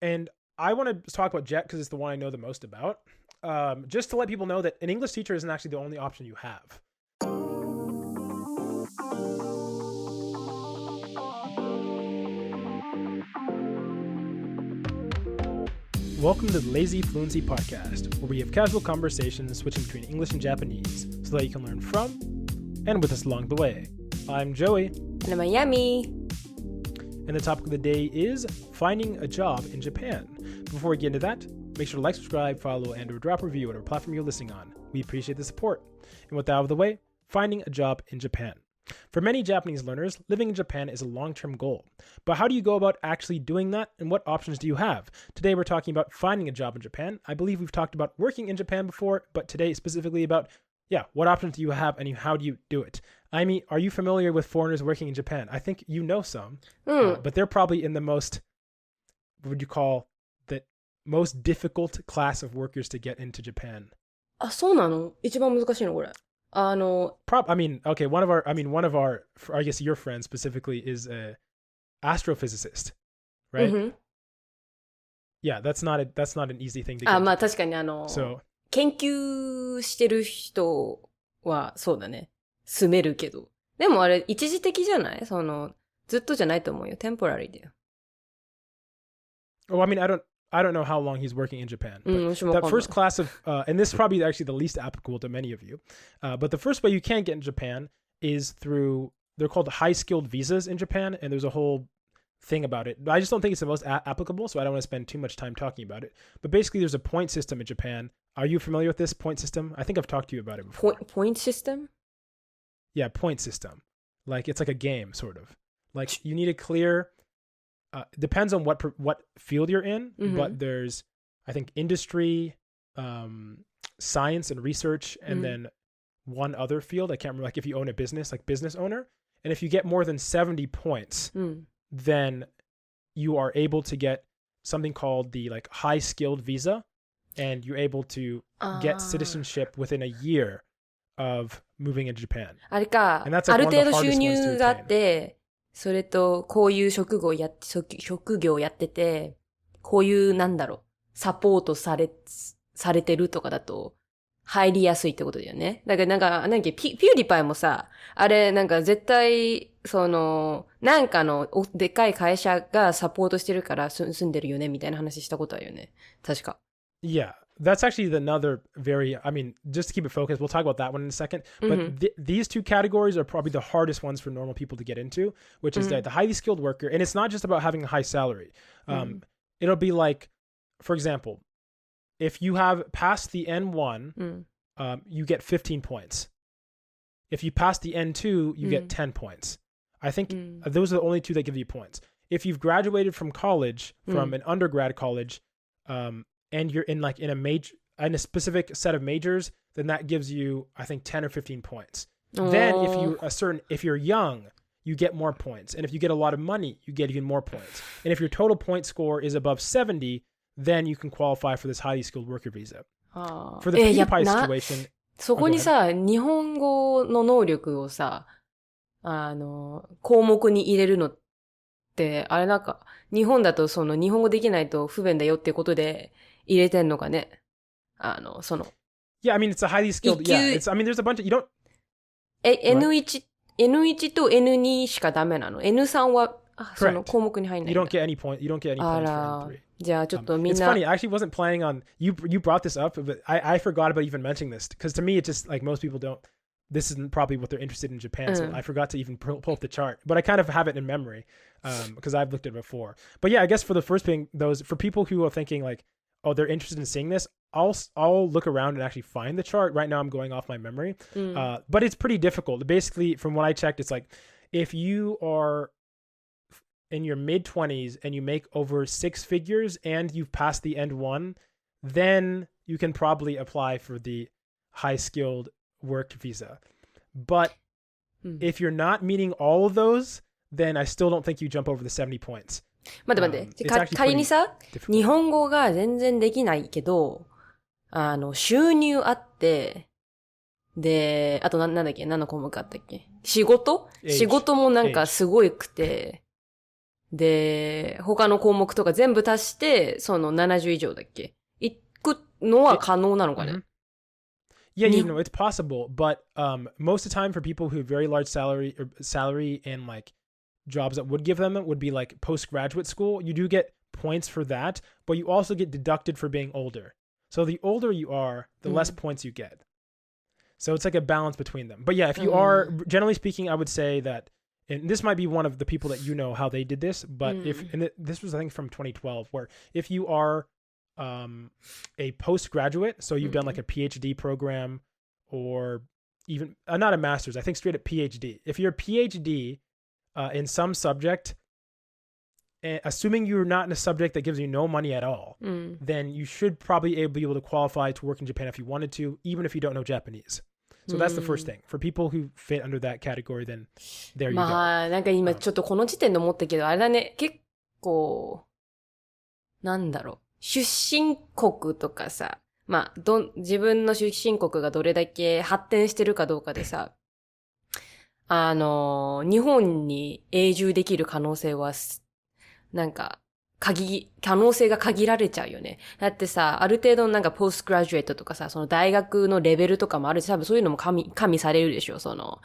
And I want to talk about JET because it's the one I know the most about. Just to let people know that an English teacher isn't actually the only option you have. Welcome to the Lazy Fluency podcast, where we have casual conversations switching between English and Japanese so that you can learn from and with us along the way. I'm Joey. And I'm Miami. And the topic of the day is finding a job in Japan. Before we get into that, make sure to like, subscribe, follow, and or drop a review on whatever platform you're listening on. We appreciate the support. And with that out of the way, finding a job in Japan. For many Japanese learners, living in Japan is a long-term goal. But how do you go about actually doing that, and what options do you have? Today we're talking about finding a job in Japan. I believe we've talked about working in Japan before, but today specifically about, what options do you have and how do you do it? Amy, are you familiar with foreigners working in Japan? I think you know some, but they're probably in the most, what would you call, the most difficult class of workers to get into Japan. あ、そうなの？一番難しいのこれ。one of our, I guess your friend specifically is a astrophysicist, right? Mm-hmm. Yeah, that's not an easy thing to get. まあ確かにSo, 研究してる人はそうだね。住めるけど。でもあれ一時的じゃない？ずっとじゃないと思うよ。temporary だよ。Oh, I don't know how long he's working in Japan. But that first class of, and this is probably actually the least applicable to many of you, but the first way you can get in Japan is through, they're called high-skilled visas in Japan, and there's a whole thing about it. But I just don't think it's the most applicable, so I don't want to spend too much time talking about it. But basically, there's a point system in Japan. Are you familiar with this point system? I think I've talked to you about it before. Point system? Yeah, point system. Like, it's like a game, sort of. Like, you need to clear... depends on what field you're in, but there's, I think, industry, science and research, and then one other field. I can't remember, like if you own a business, like business owner. And if you get more than 70 points, then you are able to get something called the like high skilled visa, and you're able to get citizenship within a year of moving into Japan. あれか、And that's like ある one of the 程度 hardest 収 ones to 入があ attain. って、それと、こういう職業やってて、こういうサポートされてるとかだと、入りやすいってことだよね。だからピューディパイもさ、あれ絶対、なんかのでっかい会社がサポートしてるから住んでるよね、みたいな話したことあるよね。確か。Yeah. That's actually another just to keep it focused, we'll talk about that one in a second. But these two categories are probably the hardest ones for normal people to get into, which is the highly skilled worker. And it's not just about having a high salary. It'll be like, for example, if you have passed the N1, you get 15 points. If you pass the N2, you get 10 points. I think those are the only two that give you points. If you've graduated from college, from an undergrad college, and you're in a specific set of majors, then that gives you, I think, 10 or 15 points. Then if you're young, you get more points. And if you get a lot of money, you get even more points. And if your total point score is above 70, then you can qualify for this highly skilled worker visa. For the PewDiePie situation... そこにさ、日本語の能力をさ、項目に入れるのって、あれ日本だと日本語できないと不便だよってことで、入れてんのかね。Yeah, it's a highly skilled, there's a bunch of, you don't... N1 と N2 しかダメなの？ N3 は、その項目に入んないんだ。You don't get any points for N3. じゃあちょっとみんな。It's funny, I actually wasn't planning on, you brought this up, but I forgot about even mentioning this, because to me, it's just like most people don't, this isn't probably what they're interested in Japan, so I forgot to even pull up the chart. But I kind of have it in memory, because I've looked at it before. But yeah, I guess for the first thing, for people who are thinking like, oh, they're interested in seeing this, I'll look around and actually find the chart. Right now I'm going off my memory. But it's pretty difficult. Basically, from what I checked, it's like if you are in your mid-20s and you make over 6 figures and you've passed the N1, then you can probably apply for the high-skilled work visa. But if you're not meeting all of those, then I still don't think you jump over the 70 points. 待って。仮にさ、日本語が全然できないけど、収入あって、で、あと何だっけ？何の項目あったっけ？仕事もすごいくて、で、他の項目とか全部足して、その70以上だっけ行くのは可能なのかね。Yeah, you know, it's possible, but most of the time for people who have very large salary and like jobs that would give them it would be like postgraduate school. You do get points for that, but you also get deducted for being older. So the older you are, the less points you get. So it's like a balance between them. But yeah, if you are, generally speaking, I would say that, and this might be one of the people that you know how they did this, but this was I think from 2012, where if you are a postgraduate, so you've done like a PhD program or even not a master's, I think straight up PhD. If you're a PhD in some subject, assuming you're not in a subject that gives you no money at all, then you should probably be able to qualify to work in Japan if you wanted to, even if you don't know Japanese. So that's the first thing. For people who fit under that category, then there you go. まあ、なんか今ちょっとこの時点で思ったけど、あれだね、結構、なんだろう。出身国とかさ、まあ、自分の出身国がどれだけ発展してるかどうかでさ、日本に永住できる可能性は、なんか、可能性が限られちゃうよね。だってさ、ある程度のなんかポストグラジュエットとかさ、その大学のレベルとかもあるし、多分そういうのも加味されるでしょ、その、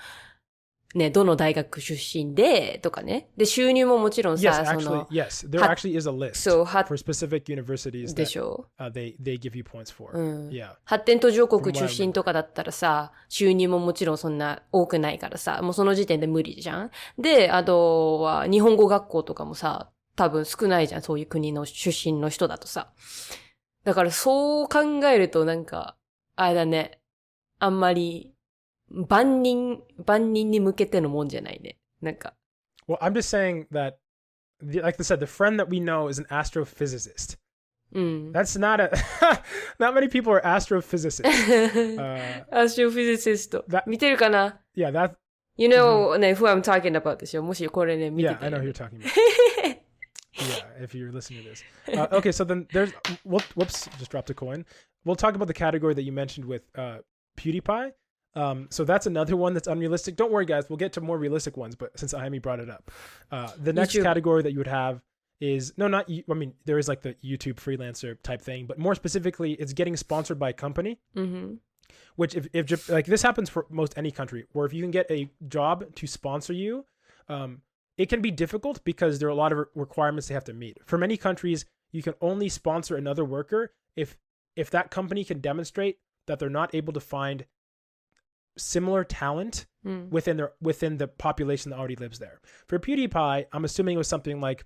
ね、どの大学出身で、とかね。で、収入ももちろんさ、Yes, there actually is a list for specific universities でしょ they give you points for. Yeah. 発展途上国出身とかだったらさ、収入ももちろんそんな多くないからさ、もうその時点で無理じゃん。で、あとは日本語学校とかもさ、多分少ないじゃん、そういう国の出身の人だとさ。だからそう考えるとなんか、あれだね、あんまり、万人に向けてのもんじゃないね。なんか。Well, I'm just saying that, like I said, the friend that we know is an astrophysicist. That's not not many people are astrophysicists. astrophysicist. 見てるかな Yeah, that. You know, who I'm talking about でしょ。もしこれね、見てて。Yeah, I know who you're talking about. Yeah, if you're listening to this. Okay, so then there's, whoops, just dropped a coin. We'll talk about the category that you mentioned with PewDiePie. So that's another one that's unrealistic. Don't worry, guys. We'll get to more realistic ones, but since Ayami brought it up, the next category that you would have is, there is like the YouTube freelancer type thing, but more specifically, it's getting sponsored by a company. Which if like this happens for most any country, where if you can get a job to sponsor you, it can be difficult because there are a lot of requirements they have to meet. For many countries, you can only sponsor another worker if that company can demonstrate that they're not able to find similar talent within the population that already lives there. For PewDiePie, I'm assuming it was something like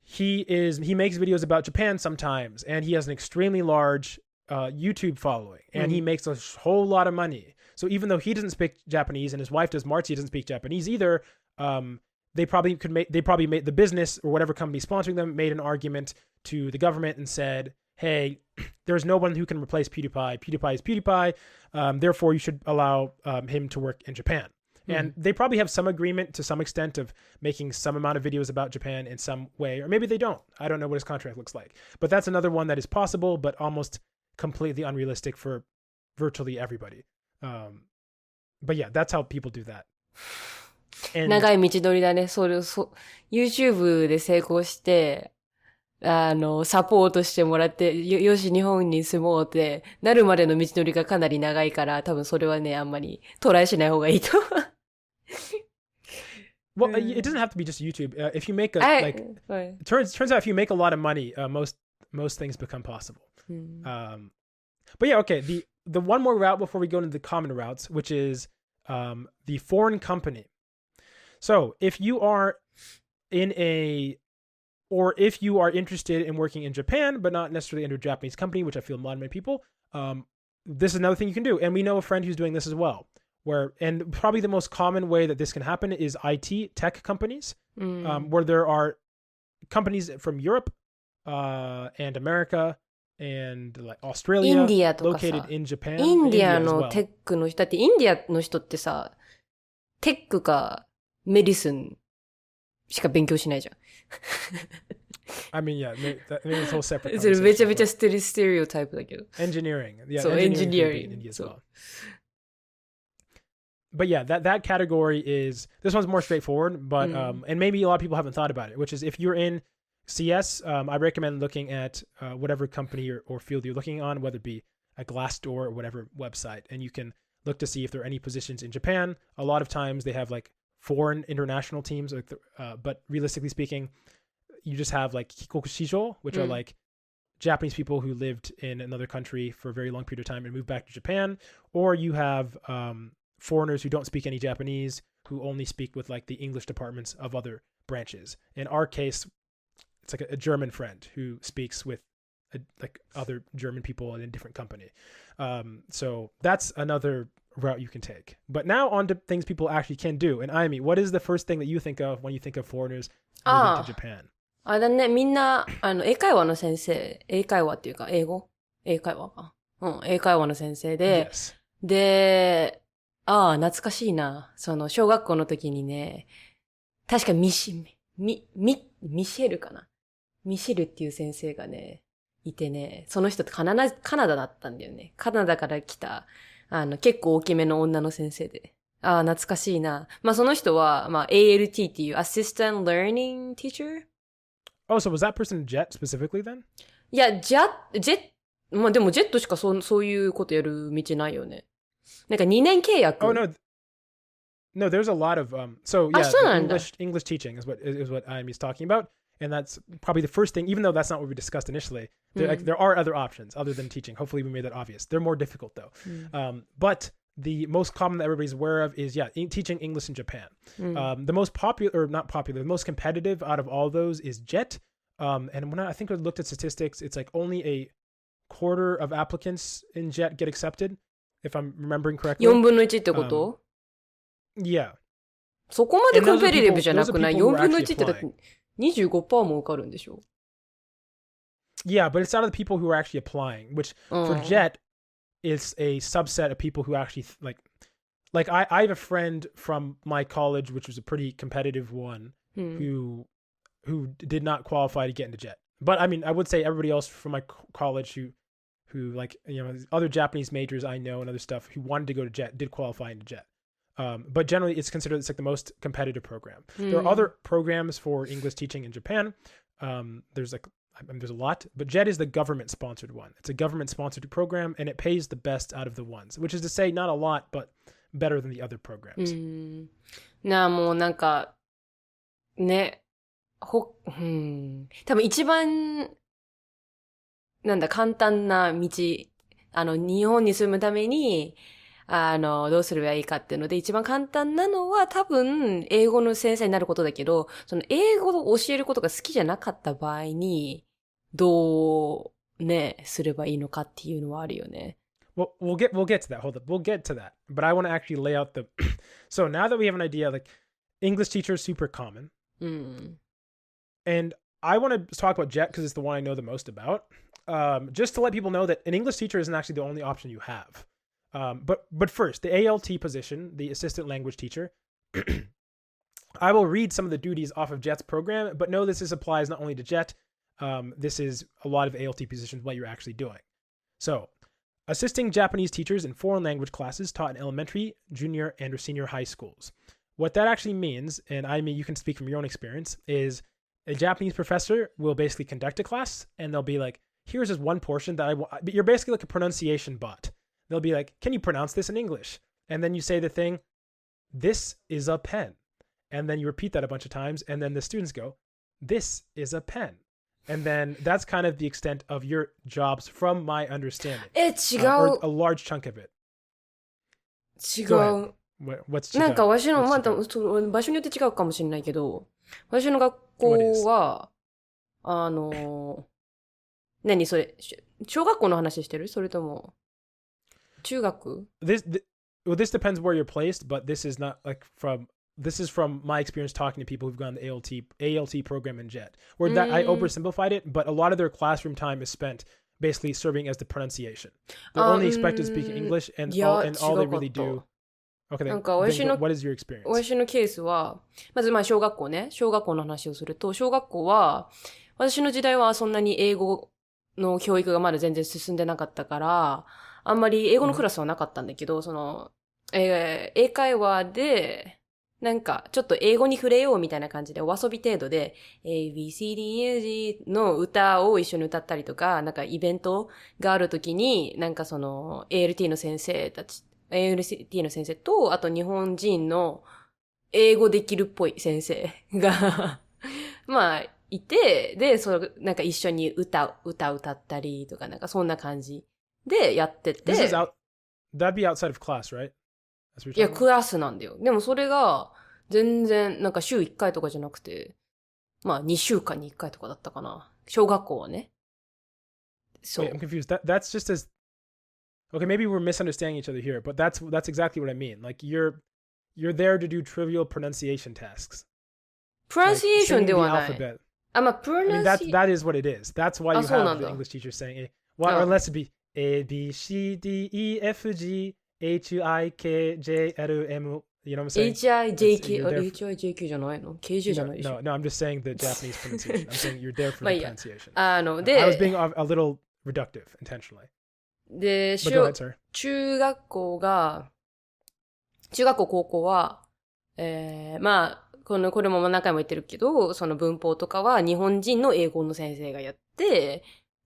he makes videos about Japan sometimes, and he has an extremely large YouTube following, and he makes a whole lot of money. So even though he doesn't speak Japanese and his wife does, Marcy doesn't speak Japanese either, they probably made the business or whatever company sponsoring them made an argument to the government and said, hey, there's no one who can replace PewDiePie. PewDiePie is PewDiePie. Therefore, you should allow him to work in Japan. And they probably have some agreement to some extent of making some amount of videos about Japan in some way, or maybe they don't. I don't know what his contract looks like. But that's another one that is possible, but almost completely unrealistic for virtually everybody. But yeah, that's how people do that. 長い道のりだね。YouTube で成功して、サポートしてもらって、よし、日本に住もうって、なるまでの道のりがかなり長いから、多分それはね、あんまりトライしない方がいいと。Well, it doesn't have to be just YouTube. If you make it turns out if you make a lot of money, most things become possible. But yeah, okay. The one more route before we go into the common routes, which is the foreign company. So if you are if you are interested in working in Japan, but not necessarily under a Japanese company, which I feel a lot of many people, this is another thing you can do. And we know a friend who's doing this as well. And probably the most common way that this can happen is IT tech companies, where there are companies from Europe and America and like Australia located in Japan. インディアのテックの人、だってインディアの人ってさ、テックかメディスンしか勉強しないじゃん。I mean, yeah, maybe it's a whole separate. それめちゃめちゃステレオタイプだけど。Engineering. Yeah, そう、engineering. In India as そう well. but yeah, that category is, this one's more straightforward, but and maybe a lot of people haven't thought about it, which is if you're in CS, I recommend looking at whatever company or field you're looking on, whether it be a Glassdoor or whatever website, and you can look to see if there are any positions in Japan. A lot of times they have like foreign international teams, but realistically speaking, you just have like hikokushijo, which are like Japanese people who lived in another country for a very long period of time and moved back to Japan, or you have foreigners who don't speak any Japanese, who only speak with like the English departments of other branches. In our case, it's like a German friend who speaks with like other German people in a different company. So that's another route you can take. But now on to things people actually can do. And Aimi, what is the first thing that you think of when you think of foreigners moving to Japan? あれだね、みんな、英会話の先生、英会話っていうか、英会話か。英会話の先生で、Yes. で、懐かしいな。小学校の時にね、確かミシェルかな。ミシェルっていう先生がね、いてね、その人ってカナダだったんだよね。カナダから来た、結構大きめの女の先生で。懐かしいな。まあ、その人は、まあ、ALT っていう Assistant Learning Teacher?Oh, so was that person JET specifically then? いや、まあでもジェットしかそういうことやる道ないよね。なんか2年契約。Oh, no. No, there's a lot of, so yeah, そうなんだ。English teaching is what Ayami's talking about. And that's probably the first thing, even though that's not what we discussed initially. There are other options other than teaching. Hopefully we made that obvious. They're more difficult though. But the most common that everybody's aware of is, teaching English in Japan. The most popular, or not popular, the most competitive out of all those is JET. And when I think I looked at statistics, it's like only a quarter of applicants in JET get accepted, if I'm remembering correctly. 4分の1ってこと、yeah. そこまでコンペティティブじゃなくない ?4 分の1ってだって 25% も受かるんでしょ Yeah, but it's out of the people who are actually applying, which for JET, it's a subset of people who actually like I have a friend from my college, which was a pretty competitive one, who did not qualify to get into JET. But I mean, I would say everybody else from my college who like, other Japanese majors I know and other stuff who wanted to go to JET did qualify into JET. But generally it's considered, it's like the most competitive program. There are other programs for English teaching in Japan. There's a lot, but JET is the government sponsored one. It's a government sponsored program and it pays the best out of the ones, which is to say not a lot, but better than the other programs. もうなんか、ね、多分一番、簡単な道、日本に住むために、どうすればいいかっていうので、一番簡単なのは多分、英語の先生になることだけど、その英語を教えることが好きじゃなかった場合に、どうね、すればいいのかっていうのはあるよね。Well, we'll get to that. Hold up. We'll get to that. But I want to actually lay out so now that we have an idea, like English teacher is super common. And I want to talk about JET because it's the one I know the most about. Just to let people know that an English teacher isn't actually the only option you have. But first, the ALT position, the assistant language teacher, I will read some of the duties off of JET's program, but no, this applies not only to JET. This is a lot of ALT positions, what you're actually doing. So, assisting Japanese teachers in foreign language classes taught in elementary, junior, and or senior high schools. What that actually means, and I mean you can speak from your own experience, is a Japanese professor will basically conduct a class, and they'll be like, here's this one portion that I want. You're basically like a pronunciation bot. They'll be like, can you pronounce this in English? And then you say the thing, this is a pen. And then you repeat that a bunch of times, and then the students go, this is a pen. And then that's kind of the extent of your jobs from my understanding. 違う。Or a large chunk of it. 違う。What's 違う？なんかわしの、また、場所によって違うかもしれないけど、私の学校は、何それ、小学校の話してる？それとも、中学？ This depends where you're placed, but this is not like this is from my experience talking to people who've gone the ALT program in JET, where that I oversimplified it, but a lot of their classroom time is spent basically serving as the pronunciation. They're only expected to speak English, and all they really do. Okay, then what is your experience? 私のケースは、まず小学校ね、小学校の話をすると、小学校は、私の時代はそんなに英語の教育がまだ全然進んでなかったから、あんまり英語のクラスはなかったんだけど、英会話で、なんか、ちょっと英語に触れようみたいな感じで、お遊び程度で、A, B, C, D, E, G の歌を一緒に歌ったりとか、なんかイベントがあるときに、なんかその、ALT の先生たち、ALT の先生と、あと日本人の英語できるっぽい先生がまあ、いて、で、なんか一緒に歌ったりとか、なんかそんな感じでやってて。That'd be outside of class, right? いや、クラスなんだよ。でもそれが、全然、なんか週1回とかじゃなくて、まあ2週間に1回とかだったかな。小学校はね。そう。Wait, I'm confused. That's just as... Okay, maybe we're misunderstanding each other here, but that's exactly what I mean. Like, you're there to do trivial pronunciation tasks. Pronunciation ではない。まあ、pronunciation... that is what it is. That's why you have the English teacher saying, or unless it be A, B, C, D, E, F, G, H, I, K, J, L, M, you know what I'm saying? H, I, J, K, H, I, J, K じゃないの ?K, J じゃないでしょ No, I'm just saying the Japanese pronunciation. I'm saying you're there for the pronunciation. で、I was being a little reductive, intentionally. で、中学校、高校は、まあ、これも何回も言ってるけど、その文法とかは日本人の英語の先生がやって、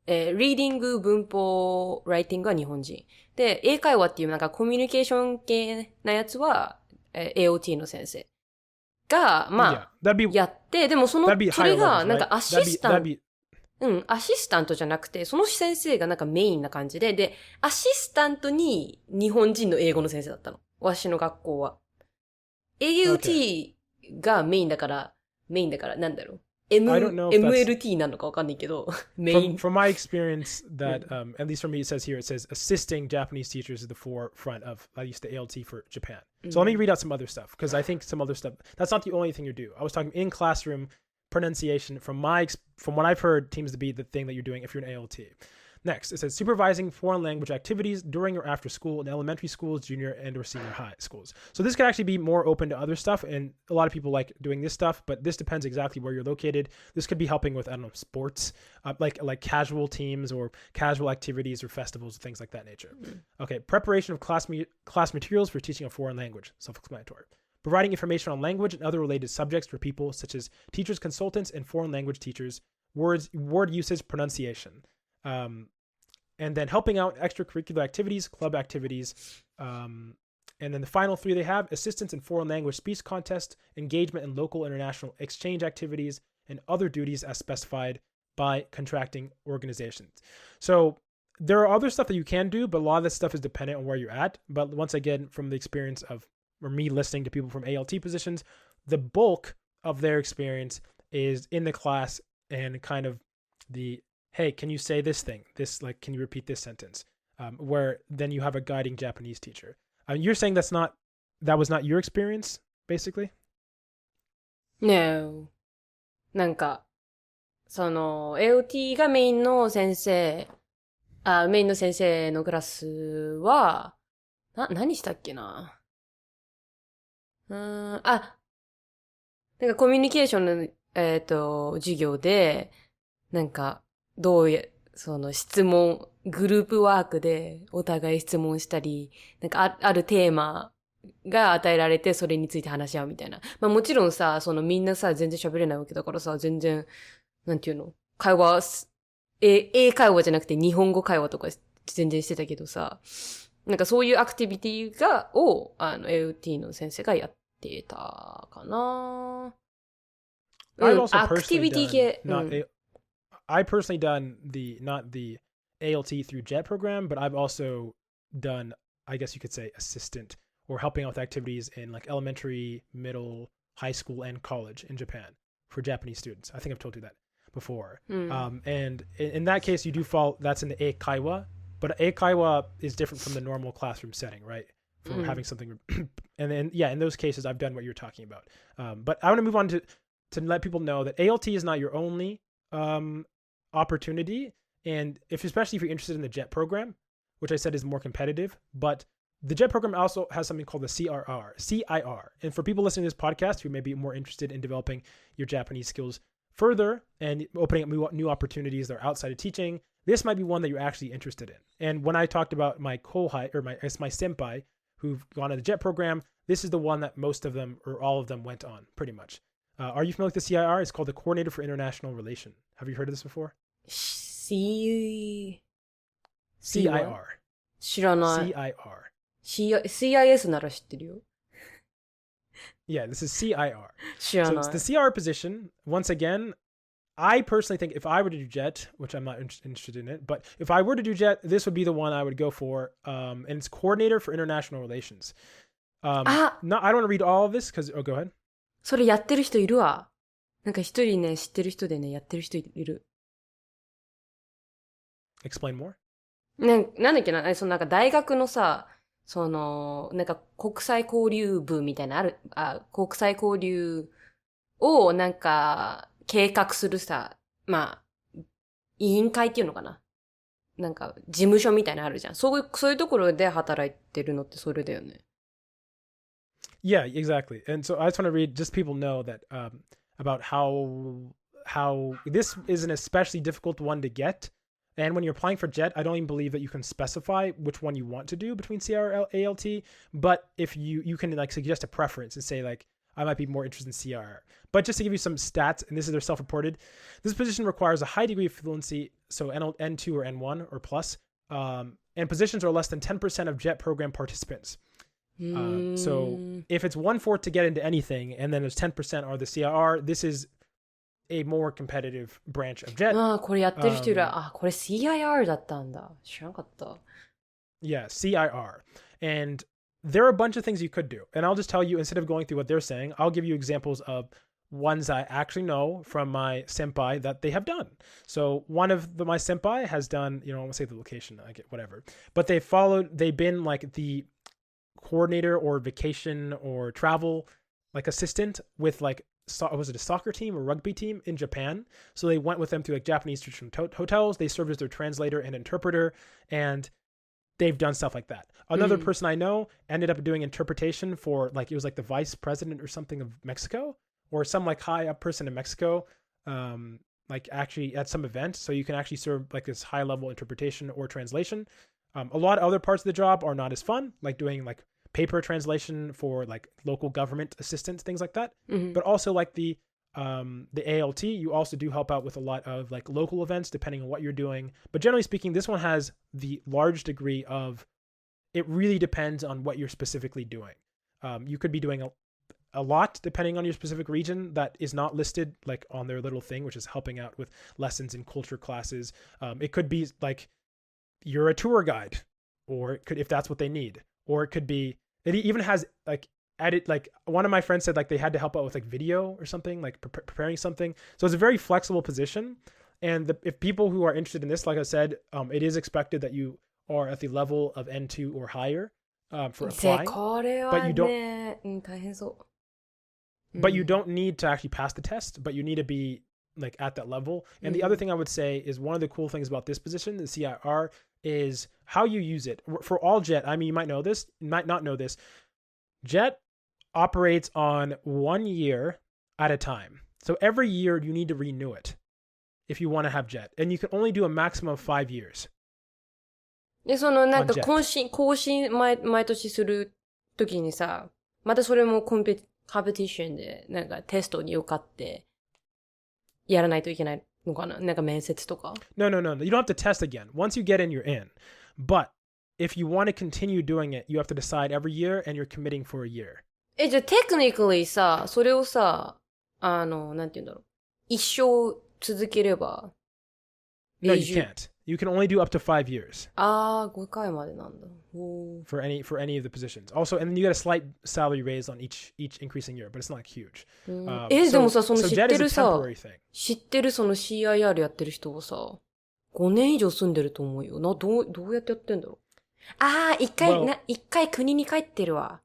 リーディング、文法、ライティングは日本人。で、英会話っていうなんかコミュニケーション系なやつは、AOT の先生が、まあ、やって、でもそれがなんかアシスタントじゃなくて、その先生がなんかメインな感じで、アシスタントに日本人の英語の先生だったの。私の学校は。AOT がメインだから、なんだろう。MLT なのかわかんないけど、From my experience, that at least for me, it says assisting Japanese teachers at the forefront of at least the ALT for Japan. So let me read out some other stuff, because I think some other stuff, that's not the only thing you do. I was talking in classroom pronunciation from what I've heard seems to be the thing that you're doing if you're an ALT. Next, it says supervising foreign language activities during or after school in elementary schools, junior and or senior high schools. So this could actually be more open to other stuff, and a lot of people like doing this stuff, but this depends exactly where you're located. This could be helping with, I don't know, sports, like casual teams or casual activities or festivals, things like that nature. Okay, preparation of class materials for teaching a foreign language, self-explanatory. Providing information on language and other related subjects for people such as teachers, consultants, and foreign language teachers, word usage, pronunciation. And then helping out extracurricular activities, club activities. And then the final three they have: assistance in foreign language speech contest, engagement in local international exchange activities, and other duties as specified by contracting organizations. So there are other stuff that you can do, but a lot of this stuff is dependent on where you're at. But once again, from the experience of me listening to people from ALT positions, the bulk of their experience is in the class and kind of the, hey, can you say this thing? Can you repeat this sentence? Where then you have a guiding Japanese teacher. You're saying that was not your experience, basically? No. なんか、AOT がメインの先生のクラスは、何したっけな。なんかコミュニケーションの、授業で、なんか、質問、グループワークでお互い質問したり、なんかあるテーマが与えられて、それについて話し合うみたいな。まあもちろんさ、みんなさ、全然喋れないわけだからさ、全然、なんていうの、英会話じゃなくて日本語会話とか全然してたけどさ、なんかそういうアクティビティを、AOT の先生がやってたかな。アクティビティ系。I personally done not the ALT through JET program, but I've also done, I guess you could say, assistant or helping out with activities in like elementary, middle, high school, and college in Japan for Japanese students. I think I've told you that before. And in that case, you do fall, that's in the eikaiwa, but eikaiwa is different from the normal classroom setting, right? For having something, and then, yeah, in those cases, I've done what you're talking about. But I want to move on to let people know that ALT is not your only opportunity, and especially if you're interested in the JET program, which I said is more competitive, but the JET program also has something called the CIR. And for people listening to this podcast who may be more interested in developing your Japanese skills further and opening up new opportunities that are outside of teaching, this might be one that you're actually interested in. And when I talked about my kohai, or my senpai, who've gone on the JET program, this is the one that most of them or all of them went on, pretty much. Are you familiar with the CIR? It's called the Coordinator for International Relation. Have you heard of this before? CIR? 知らない。CIS なら知ってるよ。Yeah, this is CIR. 知らない。So it's the CIR position. Once again, I personally think if I were to do JET, which I'm not interested in it, but if I were to do JET, this would be the one I would go for. And it's Coordinator for International Relations. I don't want to read all of this because, go ahead. それやってる人いるわ。なんか一人ね、知ってる人でね、やってる人いる。Explain more? なんだっけな、なんか大学のさ、なんか国際交流部みたいな国際交流をなんか計画するさ、委員会っていうのかな。なんか事務所みたいなのあるじゃん。そういうところで働いてるのってそれだよね。Yeah, exactly. And so I just want to read, just people know that about how this is an especially difficult one to get. And when you're applying for JET, I don't even believe that you can specify which one you want to do between CR and ALT. But if you can like suggest a preference and say like, I might be more interested in CR. But just to give you some stats, and this is their self-reported, this position requires a high degree of fluency, so N2 or N1 or plus, and positions are less than 10% of JET program participants. So if it's 1/4 to get into anything, and then there's 10% are the CIR, this is a more competitive branch of JET. これやってる人いる。これ CIR だったんだ。知らなかった。Yeah, CIR. And there are a bunch of things you could do. And I'll just tell you, instead of going through what they're saying, I'll give you examples of ones I actually know from my senpai that they have done. So one of my senpai has done, I won't say the location, I get whatever. But they've been like the coordinator or vacation or travel like assistant with like, was it a soccer team or rugby team in Japan? So they went with them to like Japanese traditional hotels. They served as their translator and interpreter, and they've done stuff like that. Another person I know ended up doing interpretation for like, it was like the vice president or something of Mexico, or some like high up person in Mexico, like actually at some event. So you can actually serve like this high level interpretation or translation. A lot of other parts of the job are not as fun, like doing like paper translation for like local government assistance, things like that. But also like the ALT, you also do help out with a lot of like local events depending on what you're doing. But generally speaking, this one has the large degree of, it really depends on what you're specifically doing. You could be doing a lot depending on your specific region that is not listed like on their little thing, which is helping out with lessons in culture classes. It could be like you're a tour guide, or it could, if that's what they need, or it could be, it even has like edit, like one of my friends said like they had to help out with like video or something, like preparing something. So it's a very flexible position. And if people who are interested in this, like I said, it is expected that you are at the level of N2 or higher for applying. But you don't need to actually pass the test, but you need to be like at that level. And the other thing I would say is one of the cool things about this position, the CIR, is how you use it. For all JET, I mean, you might know this, you might not know this. JET operates on 1 year at a time. So every year you need to renew it if you want to have JET. And you can only do a maximum of 5 years. で、なんか更新毎年するときにさ、またそれもコンペティションで、なんかテストに受かって、やらないといけないのかな？なんか面接とか。No. You don't have to test again. Once you get in, you're in. But if you want to continue doing it, you have to decide every year and you're committing for a year. じゃあ、technically さ、それをさ、なんて言うんだろう。一生続ければ。No, you can't. You can only do up to 5 years. 5回までなんだ。For any of the positions. Also, and then you get a slight salary raise on each increasing year, but it's not like huge. でもさ、その知ってるその CIR やってる人はさ、5年以上住んでると思うよ。どうやってやってんだろう。一回国に帰ってるわ。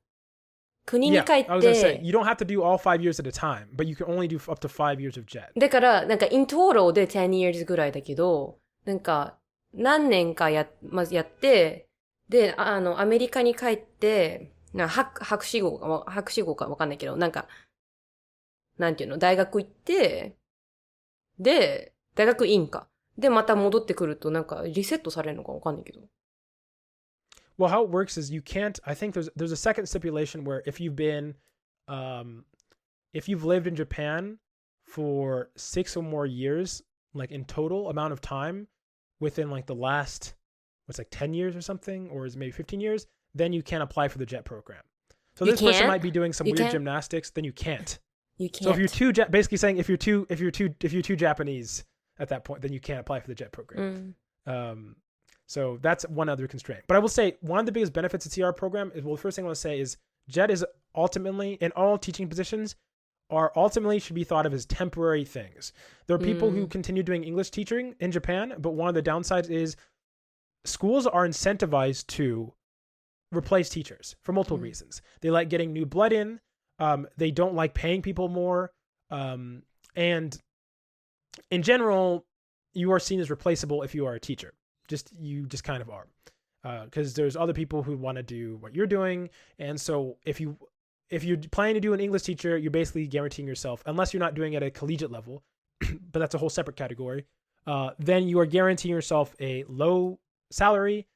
国に帰って。I was gonna say, you don't have to do all 5 years at a time, but you can only do up to 5 years of JET. だから、なんか in total で10 years ぐらいだけど、なんか、何年かまずやって、で、アメリカに帰って、博士号かわかんないけど、なんか、なんていうの、大学行って、で、大学院か。で、また戻ってくると、なんか、リセットされるのかわかんないけど。Well, how it works is you can't. I think there's a second stipulation where if you've lived in Japan for 6 or more years, like in total amount of time, within like the last, what's like 10 years or something, or is maybe 15 years, then you can apply for the JET program. So this person might be doing some weird gymnastics, then you can't. You can't. So if you're basically saying if you're too Japanese at that point, then you can't apply for the JET program. So that's one other constraint. But I will say one of the biggest benefits of CR program is, well, the first thing I want to say is JET is ultimately, in all teaching positions, should be thought of as temporary things. There are people who continue doing English teaching in Japan, but one of the downsides is schools are incentivized to replace teachers for multiple reasons. They like getting new blood in. They don't like paying people more. And in general, you are seen as replaceable if you are a teacher. You just kind of are. Because there's other people who want to do what you're doing. And so if you're planning to do an English teacher, you're basically guaranteeing yourself, unless you're not doing it at a collegiate level, but that's a whole separate category, then you are guaranteeing yourself a low salary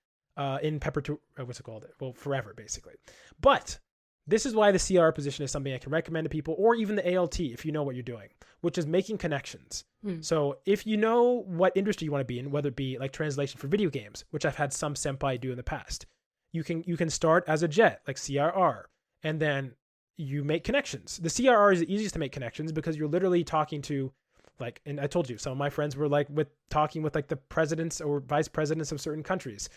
in forever, basically. But this is why the CR position is something I can recommend to people, or even the ALT if you know what you're doing, which is making connections. So if you know what industry you want to be in, whether it be like translation for video games, which I've had some senpai do in the past, you can start as a JET, like CRR, and then you make connections. The CRR is the easiest to make connections because you're literally talking to, like, and I told you, some of my friends were like talking with like the presidents or vice presidents of certain countries.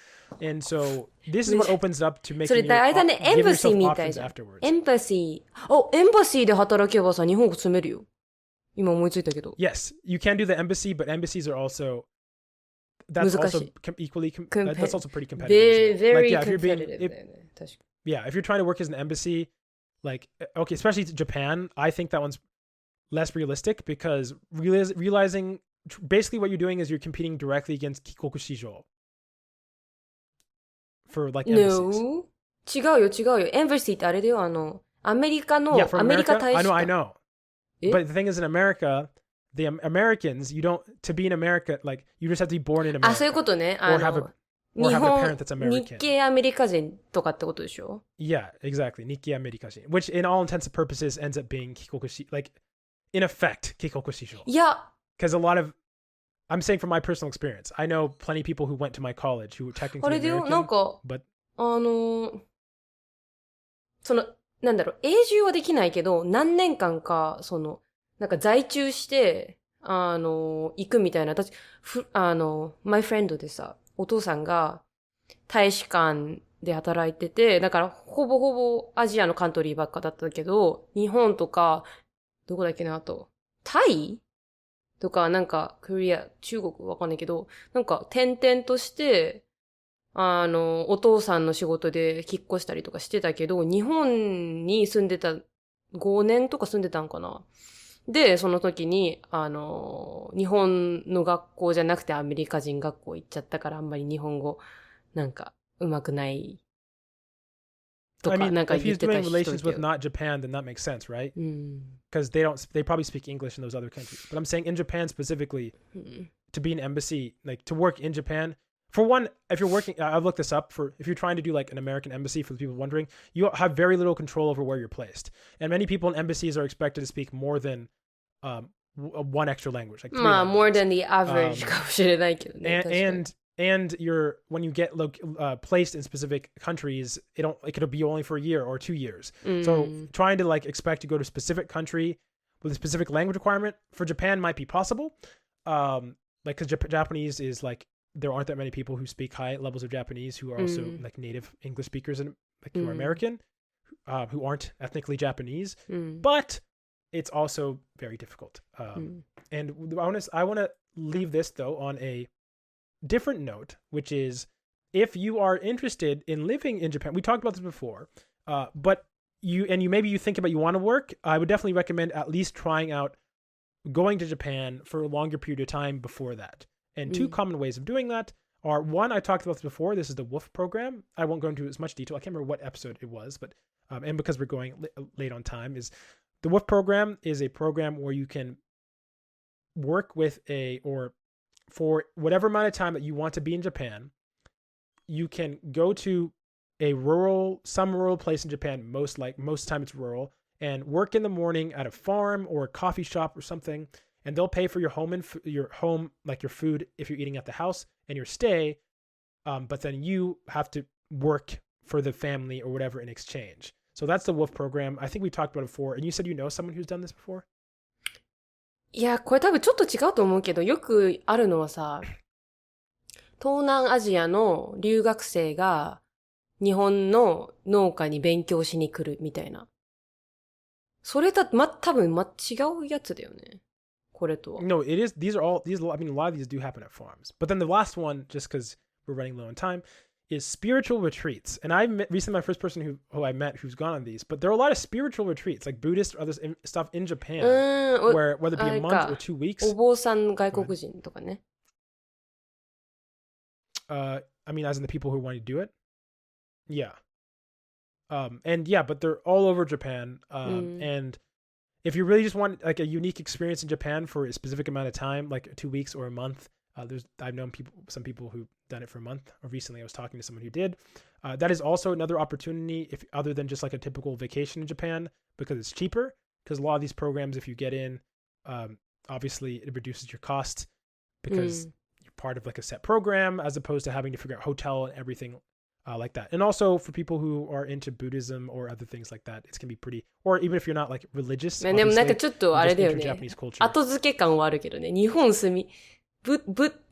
And so this is what opens up to making give yourself options afterwards. エンバシーで働けばさ、日本語住めるよ。今思いついたけど。Yes, you can do the embassy, but embassies are also, that's also that's also pretty competitive. Very competitive. If you're trying to work as an embassy, like, okay, especially Japan, I think that one's less realistic because realizing basically what you're doing is you're competing directly against Kikoku Shijo for like embassies. No. 違うよ。Embassy ってあれだよ。アメリカの、Yeah, for アメリカ America, 大使館。I know. But the thing is, in America, the Americans, to be in America, like, you just have to be born in America. あ、そういうことね。or have a parent that's American. 日系アメリカ人とかってことでしょ Yeah, exactly. Nikkei Amerikajin, which in all intents and purposes ends up being Kikoku like, in effect, Kikoku Shijo. いや。Because I'm saying from my personal experience, I know plenty of people who went to my college who were technically あれだよ、 American, なんか、 but なんだろう、永住はできないけど、何年間か、なんか在中して、行くみたいな。私、my friend でさ、お父さんが大使館で働いてて、だからほぼほぼアジアのカントリーばっかだったけど、日本とか、どこだっけな、あと、タイとか、なんか、コリア、中国わかんないけど、なんか、転々として、お父さんの仕事で引っ越したりとかしてたけど、日本に住んでた、5年とか住んでたんかな。で、その時に、日本の学校じゃなくてアメリカ人学校行っちゃったから、あんまり日本語、なんか、上手くないとか、なんか if 言 he's ってた doing 人 relations with not Japan, then that makes sense, right? Because they probably speak English in those other countries. But I'm saying in Japan specifically, to be an embassy, like to work in Japan, for one, if you're working, I've looked this up, if you're trying to do like an American embassy, for the people wondering, you have very little control over where you're placed. And many people in embassies are expected to speak more than one extra language. Like more than the average かもしれないけどね。And when you get placed in specific countries, it could be only for a year or 2 years. So trying to like expect to go to a specific country with a specific language requirement for Japan might be possible. Like because Japanese is like, there aren't that many people who speak high levels of Japanese who are also like native English speakers and like who are American, who aren't ethnically Japanese, but it's also very difficult. And I want to leave this though on a different note, which is if you are interested in living in Japan, we talked about this before, but you think about you want to work, I would definitely recommend at least trying out going to Japan for a longer period of time before that. And two common ways of doing that are, one, I talked about this before, this is the WOOF program. I won't go into as much detail. I can't remember what episode it was, but and because we're going late on time, is the WOOF program is a program where you can work with or for whatever amount of time that you want to be in Japan, you can go to some rural place in Japan. Most time it's rural, and work in the morning at a farm or a coffee shop or something, and they'll pay for your home like your food if you're eating at the house and your stay. But then you have to work for the family or whatever in exchange. So that's the WOOF program. I think we talked about it before, and you said you know someone who's done this before? いや、これ多分ちょっと違うと思うけど、よくあるのはさ、東南アジアの留学生が日本の農家に勉強しに来るみたいな。それ多分違うやつだよね。これとは。No, it is. These, I mean, a lot of these do happen at farms. But then the last one, just because we're running low on time, is spiritual retreats. And I recently my first person who I met who's gone on these. But there are a lot of spiritual retreats, like Buddhist or other stuff in Japan, where whether it be a month or 2 weeks. お坊さん外国人とかね。I mean, as in the people who want to do it? Yeah. And yeah, but they're all over Japan. And if you really just want like a unique experience in Japan for a specific amount of time, like 2 weeks or a month, I've known some people who've done it for a month. Or recently, I was talking to someone who did. That is also another opportunity, if other than just like a typical vacation in Japan, because it's cheaper. Because a lot of these programs, if you get in, obviously it reduces your cost because you're part of like a set program, as opposed to having to figure out hotel and everything like that. And also for people who are into Buddhism or other things like that, it's gonna be pretty. Or even if you're not like religious, でもなんかちょっとあれだよね。 Japanese culture. 後付け感はあるけどね。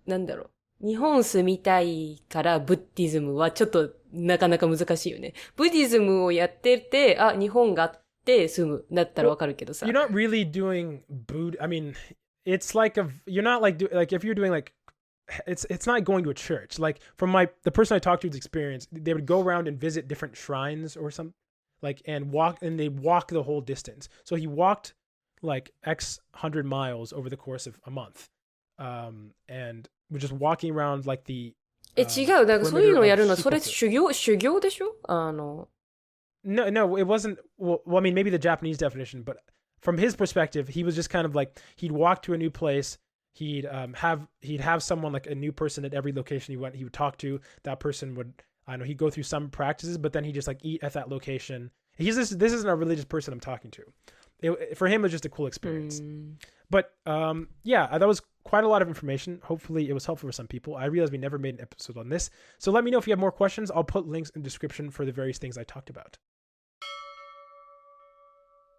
なんだろう。日本住みたいからブッディズムはちょっとなかなか難しいよね。ブッディズムをやってて、日本があって住むだったらわかるけどさ。You're not really doing I mean, it's like you're not like if you're doing like it's not going to a church. Like from the person I talked to's experience, they would go around and visit different shrines or something, like and they walk the whole distance. So he walked like X 100 miles over the course of a month. And we're just walking around like the 違う。だからそういうのをやるの、それ修行でしょNo, it wasn't. Well, I mean, maybe the Japanese definition, but from his perspective, he was just kind of like, he'd walk to a new place. He'd have someone, like a new person at every location he went. He would talk to that person. He'd go through some practices, but then he'd just like eat at that location. This isn't a religious person I'm talking to. For him, it was just a cool experience. But yeah, that was quite a lot of information. Hopefully it was helpful for some people. I realized we never made an episode on this. So let me know if you have more questions. I'll put links in the description for the various things I talked about.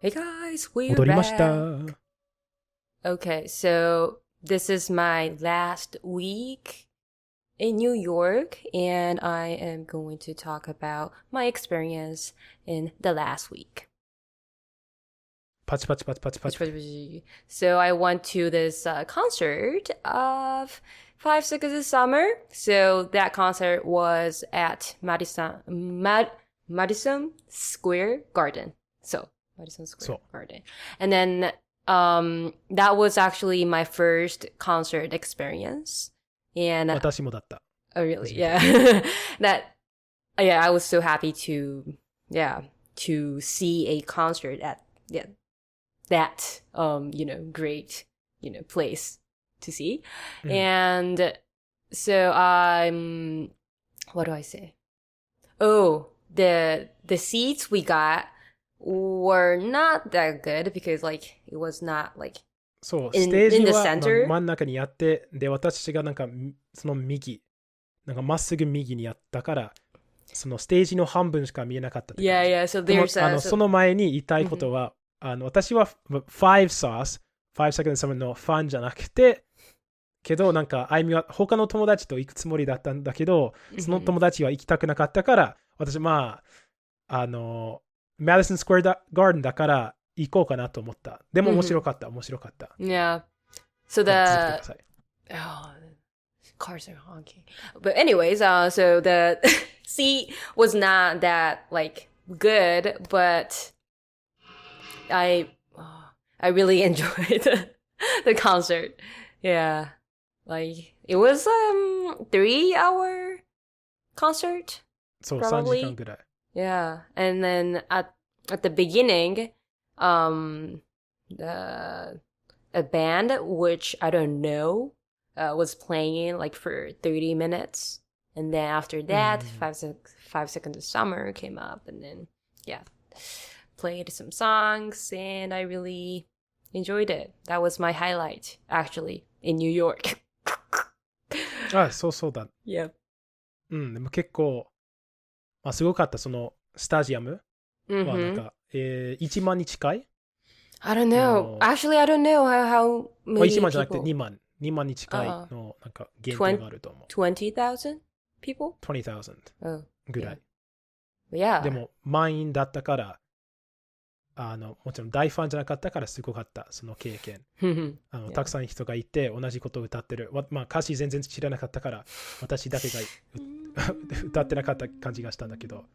Hey guys, we're back. Okay, so this is my last week in New York, and I am going to talk about my experience in the last week. So I went to this concert of 5 Seconds of Summer. So that concert was at Madison Square Garden. So Madison Square Garden. And then that was actually my first concert experience. And 私もだった. Oh really? Yeah. I was so happy to see a concert at that great place to see. And so what do I say? Oh, the seats we got were not that good because like it was not like そう、 in ステージ the は center. 真ん中にあって、で、私がなんかそのなんかまっすぐ右にあったから、そのステージの半分しか見えなかったって感じ。Yeah, so there's その前に言いたいことは、私は5 Seconds Summerのファンじゃなくて、けどなんかあいみは他の友達と行くつもりだったんだけど、その友達は行きたくなかったから、私Madison Square Garden だから行こうかなと思った。でも面白かった。Yeah. So the cars are honking. But anyways, so the seat was not that like good, but I really enjoyed the concert. Yeah. Like it was 3-hour concert. そう、 probably. 3時間ぐらい。Yeah. And then at the beginning, a band which I don't know was playing like for 30 minutes. And then after that, 5 Seconds of Summer came up, and then played some songs, and I really enjoyed it. That was my highlight, actually, in New York. あ、そうだ。Yep. でも結構、すごかった。そのスタジアムはなんか、1万に近い I don't know. Actually, I don't know how many 1万じゃなくて people. 2万に近いのなんか限定があると思う。20,000 people? 20,000 ぐらい。Yeah. でも満員だったから、もちろん大ファンじゃなかったからすごかった、その経験。たくさん人がいて同じことを歌ってる。歌詞全然知らなかったから、私だけが歌ってなかった感じがしたんだけど、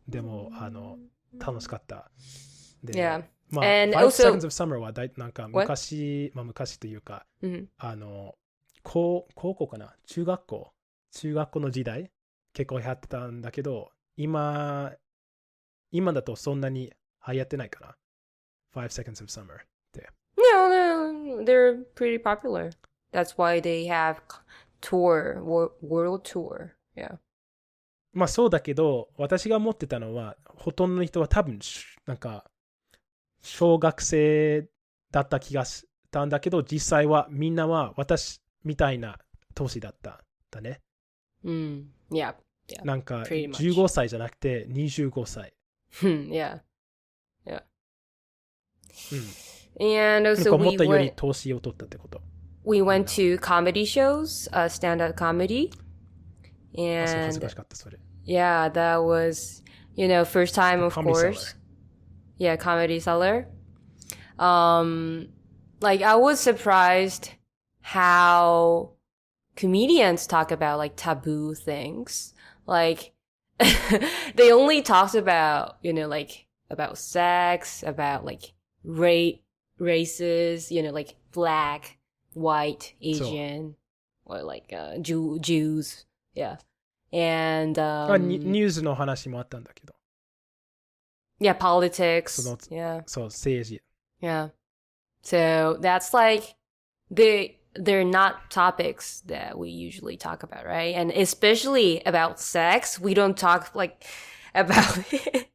でも楽しかった。で、Yeah. 5 also, Seconds of Summer はなんか昔というか、高校かな、中学校の時代結構やってたんだけど、今だとそんなに流行ってないかな。5 Seconds of Summer って。No, they're pretty popular. That's why they have world tour. Yeah. そうだけど、私が思ってたのは、ほとんどの人は多分、なんか、小学生だった気がしたんだけど、実際はみんなは私みたいな年だっただね。Yeah. なんか、15歳じゃなくて25歳。Yeah. And also, もっとより年を取ったってこと。We went to comedy shows, stand-up comedy. And 恥ずかしかった、それ。Yeah, that was, first time, of course. Yeah, Comedy Cellar. Like, I was surprised how comedians talk about, like, taboo things. Like, they only talked about, like, about sex, about, like, races, like, black, white, Asian, or, like, Jews. Yeah. And, ニュースの話もあったんだけど。Yeah, politics. Yeah. そう、政治。Yeah. So that's like they're not topics that we usually talk about, right? And especially about sex, we don't talk like about it.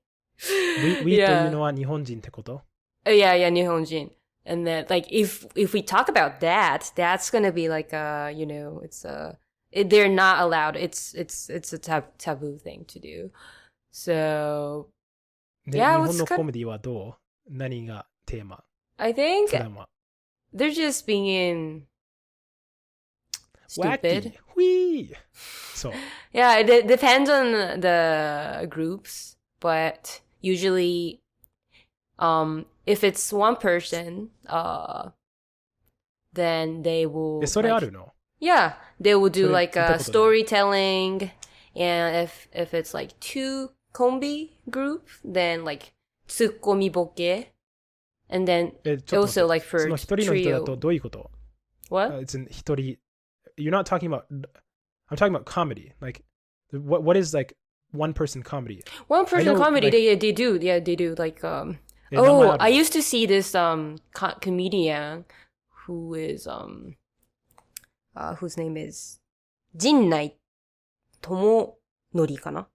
We というのは日本人ってこと？ Yeah, 日本人. And then like if we talk about that, that's gonna be like they're not allowed. It's a taboo thing to do. So で、日本のコメディはどう？何がテーマ？ I think they're just being stupid. Whee! So yeah, it depends on the groups, but usually, if it's one person, then they will. それあるの？ Yeah, they will do like a storytelling, and if it's like two combi group, then like ツッコミボケ and then also like for その一人の人だとどういうこと？ What? It's 一人 You're not talking about I'm talking about comedy. Like what is like one person comedy? One person comedy, like, they do. Yeah, they do like I used to see this comedian who is whose name is 陣内智則かな?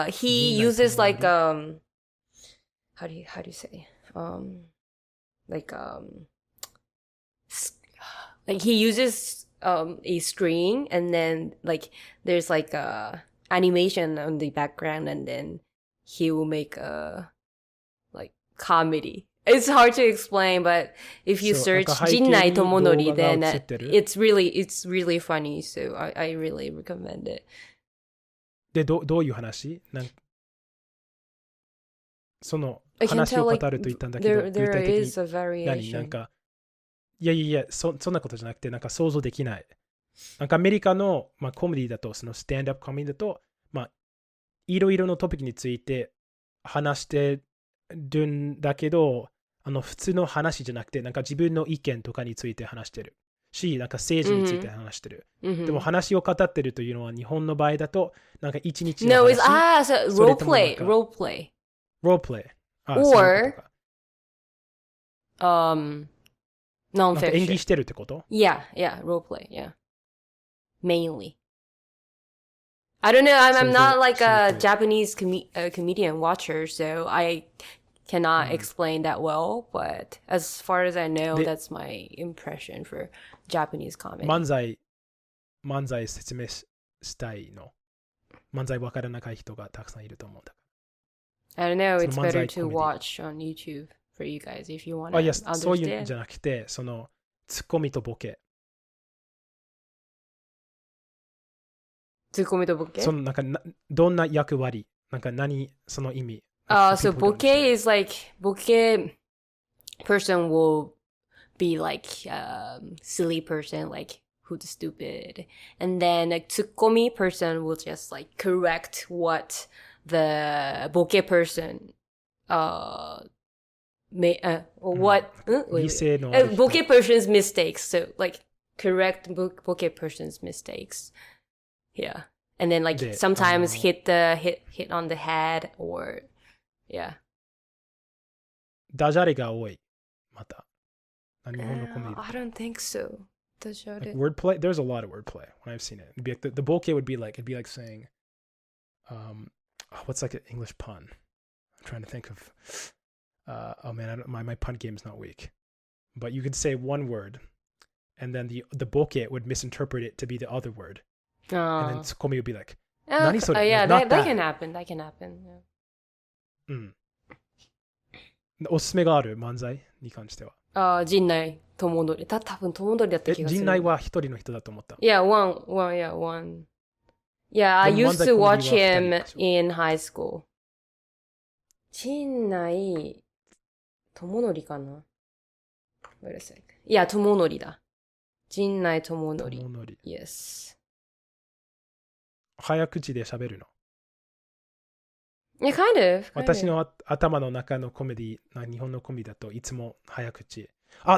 He uses like how do you say like he uses a screen and then like there's like animation on the background and then he will make a like comedy. It's hard to explain, but if you search 陣内智則 then it's really funny, so I really recommend it. で、どういう話？その話を語ると言ったんだけど、具体的に何？なんか、いや、そんなことじゃなくて、なんか想像できない。なんかアメリカの、コメディだと、そのスタンドアップコメディだと、いろいろなトピックについて話してるんだけど、普通の話じゃなくて、なんか自分の意見とかについて話してるし、なんか政治について話してる。でも話を語ってるというのは日本の場合だと、なんか一日の話。No, it's role play. Role play. Or non-fiction. 演技してるってこと？ Yeah, role play, yeah. Mainly. I don't know. I'm 想像 not like しに a くい Japanese comedian watcher, so I cannot explain that well. But as far as I know, で that's my impression for Japanese comedy. 漫才説明したいの。漫才わからない人がたくさんいると思うんだ。I don't know. そ It's の漫 better 才 to コメディ。watch on YouTube for you guys if you want いや、 to そういうんじ understand. ゃなくて、その、ツッコミとボケ。ツッコミとボケ？その、なんかどんな役割なんかその意味。So ボケ is like, ボケ person will be like silly person, like who's stupid. And then a ツッコミ person will just like correct what the ボケ person what 理性のある人。ボケ person's mistakes. So like correct ボケ person's mistakes. Yeah. And then like で、sometimes hit on the head or yeah. ダジャレが多い。また。日本のコメディ。 I don't think so. ダジャレ。 Like wordplay, there's a lot of wordplay when I've seen it. It'd be like the bokeh would be like, it'd be like saying, what's like an English pun? I'm trying to think of, oh man, my pun game is not weak. But you could say one word, and then the bokeh would misinterpret it to be the other word. And then tsukomi would be like, "Nani sore?" Yeah, Not that can happen. That can happen. Yeah. おすすめがある漫才に関しては。陣内智則。多分智則だった気がする。陣内は一人の人だと思った。Yeah, one. Yeah, I used to watch him in high school. 陣内智則かな Wait a sec. Yeah, 智則だ。陣内智則。Yes. 早口で喋るの。Yeah, kind of. 私の頭の中のコメディ、日本のコメディだといつも早口。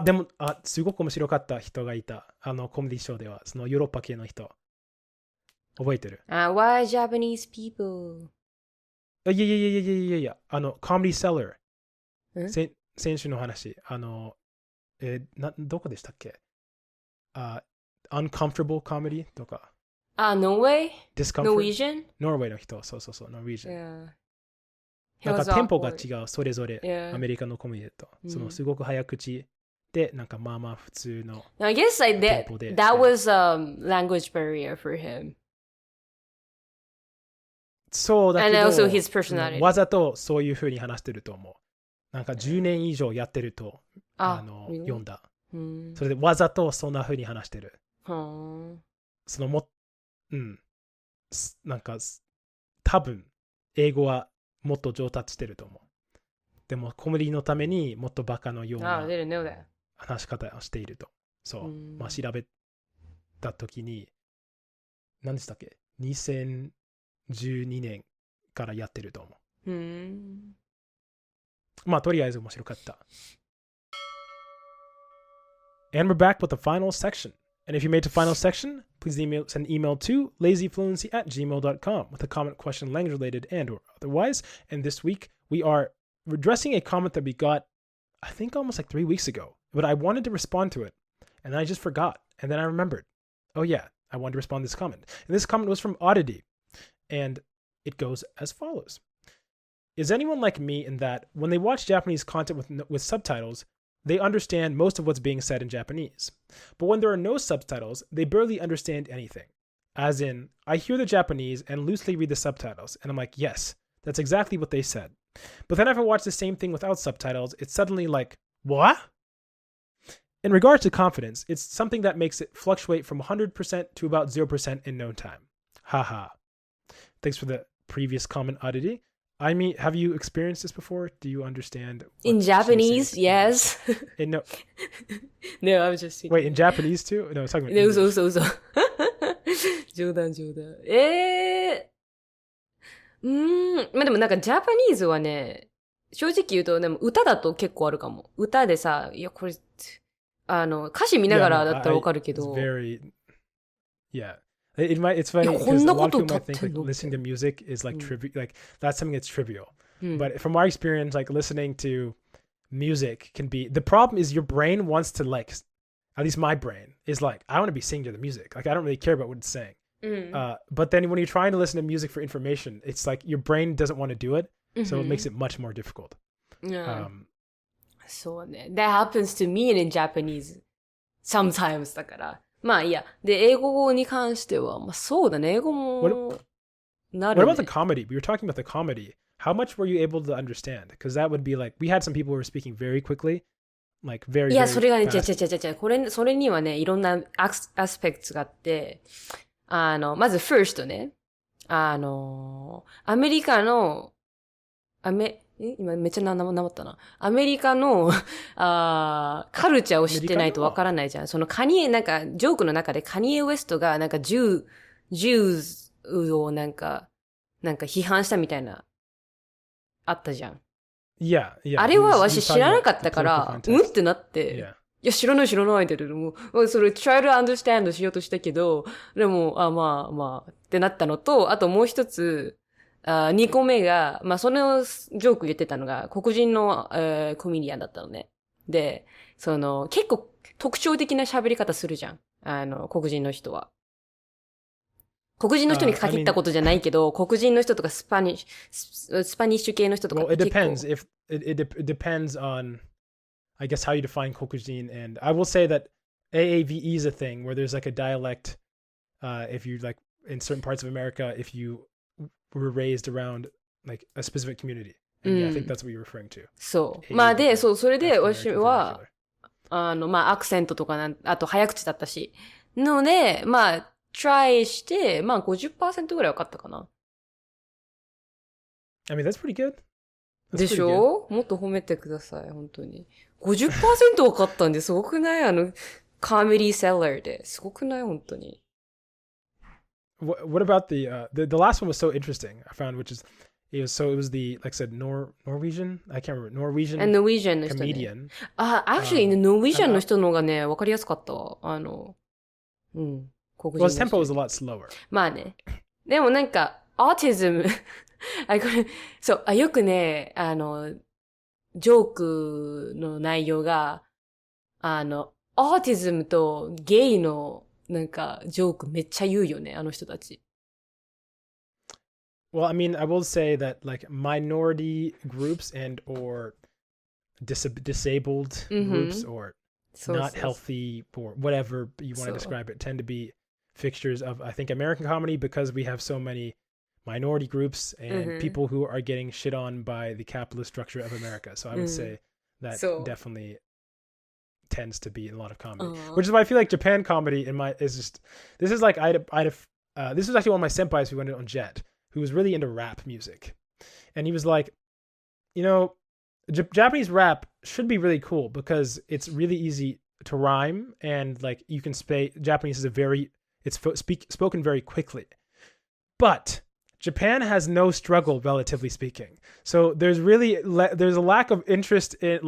でも、すごく面白かった人がいた。コメディショーでは、そのヨーロッパ系の人。覚えてる？ Why Japanese people? いや、コメディセラー。先週の話。どこでしたっけ？uncomfortable comedy とか。Norway? Discomfort? Norwegian? ノルウェーの人。そう、ノルウェー人。Yeah. なんかテンポが違う、それぞれ、 Yeah. アメリカのコメディと。そのすごく早口で、なんかまあ普通の。I guess like that was language barrier for him. そうだけど、 And also his personality. わざとそういう風に話してると思う。なんか10年以上やってると、really? 読んだ。それでわざとそんな風に話してる。そのなんか多分英語はもっと上達してると思う。でもコメディのためにもっとバカのような話し方をしていると。そう。調べたときに、何でしたっけ ?2012 年からやってると思う。とりあえず面白かった。And we're back with the final section. And if you made it to the final section, please send an email to lazyfluency@gmail.com with a comment, question, language related, and or otherwise. And this week, we're addressing a comment that we got, I think almost like 3 weeks ago. But I wanted to respond to it. And then I just forgot. And then I remembered. Oh yeah, I wanted to respond to this comment. And this comment was from Oddity. And it goes as follows. Is anyone like me in that when they watch Japanese content with subtitles, they understand most of what's being said in Japanese. But when there are no subtitles, they barely understand anything. As in, I hear the Japanese and loosely read the subtitles, and I'm like, yes, that's exactly what they said. But then if I watch the same thing without subtitles, it's suddenly like, what? In regards to confidence, it's something that makes it fluctuate from 100% to about 0% in no time. Haha. Thanks for the previous comment, Oddity. I mean, have you experienced this before? Do you understand? In Japanese, yes. No, I was just... Wait, in Japanese too? No, I was talking about English. 嘘。冗談。でもなんかジャパニーズはね、正直言うと、でも歌だと結構あるかも。歌でさ、いや、これ、歌詞見ながらだったらわかるけど。Yeah. It's funny because a lot of people might think like listening to music is like trivial, like that's something that's trivial. But from our experience, like listening to music can be, the problem is your brain wants to like, at least my brain is like, I want to be singing to the music. Like I don't really care about what it's saying. But then when you're trying to listen to music for information, it's like your brain doesn't want to do it, so it makes it much more difficult. So that happens to me in Japanese sometimes だから。まあいいや。で、英語に関しては、まあそうだね。英語もなるね。What about the comedy? We were talking about the comedy. How much were you able to understand? Because that would be like, we had some people who were speaking very quickly, like very, いや、 very それがね、fast. それにはね、いろんなアスペクトがあって、まず first ね、アメリカの、今めっちゃなまったな。アメリカの、カルチャーを知ってないとわからないじゃん。そのなんか、ジョークの中でカニエ・ウエストが、なんか、ジューズをなんか批判したみたいな、あったじゃん。Yeah. あれは私知らなかったから、ってなって。Yeah. いや、知らないって言ってもう、それ try to understand しようとしたけど、でも、まあ、ってなったのと、あともう一つ、2個目が、まあ、そのジョーク言ってたのが、黒人の、コメディアンだったのね。で、結構特徴的な喋り方するじゃん。黒人の人は。黒人の人に限ったことじゃないけど、黒人の人とかスパニッシュ系の人とか Well, it depends. If it depends on, I guess, how you define 黒人. And I will say that AAVE is a thing where there's like a dialect. If you like in certain parts of America, if you were raised around like a specific community. And yeah, I think that's what you're referring to. そう。まあで、それで私は、まあアクセントとかあと早口だったし。ので、まあ、try して、まあ 50% ぐらい分かったかな。I mean, that's pretty good. でしょ？もっと褒めてください、本当に。50% 分かったんですごくない？コメディセラーで。すごくない？本当に。What about the last one was so interesting, I found, which is, it was the, like I said, Norwegian? I can't remember. Norwegian comedian. Actually, Norwegian の人の方がね、分かりやすかったわ。黒人 Well, his tempo was a lot slower. まあね。でもなんか、autism よくね、ジョークの内容が、autism とゲイのなんか、ジョークめっちゃ言うよね、あの人たち。Well, I mean, I will say that like minority groups and or disabled groups or not healthy or whatever you want to describe it tend to be fixtures of, I think, American comedy because we have so many minority groups and people who are getting shit on by the capitalist structure of America. So I would say that definitely tends to be in a lot of comedy, which is why I feel like Japan comedy this is like this was actually one of my senpais who went on Jet, who was really into rap music, and he was like, you know, Japanese rap should be really cool because it's really easy to rhyme and like you can Japanese is spoken very quickly, but Japan has no struggle, relatively speaking. So there's a lack of interest in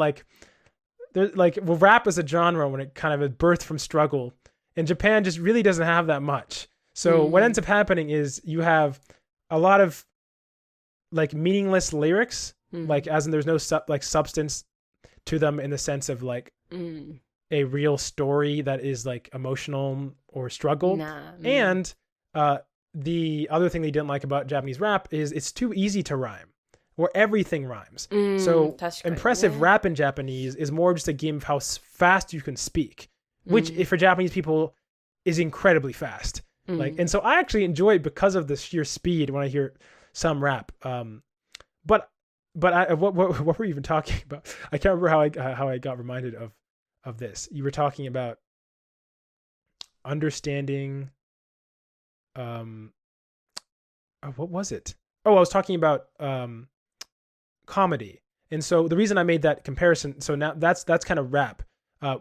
rap as a genre when it kind of is birthed from struggle, and Japan just really doesn't have that much. So what ends up happening is you have a lot of like meaningless lyrics, like as in there's no substance to them in the sense of like a real story that is like emotional or struggle. And the other thing they didn't like about Japanese rap is it's too easy to rhyme, where everything rhymes. So impressive rap in Japanese is more just a game of how fast you can speak, which for Japanese people is incredibly fast. And so I actually enjoy it because of the sheer speed when I hear some rap. But what were we even talking about? I can't remember how I got reminded of this. You were talking about understanding. What was it? Oh, I was talking about comedy. And so the reason I made that comparison, so now that's kind of rap.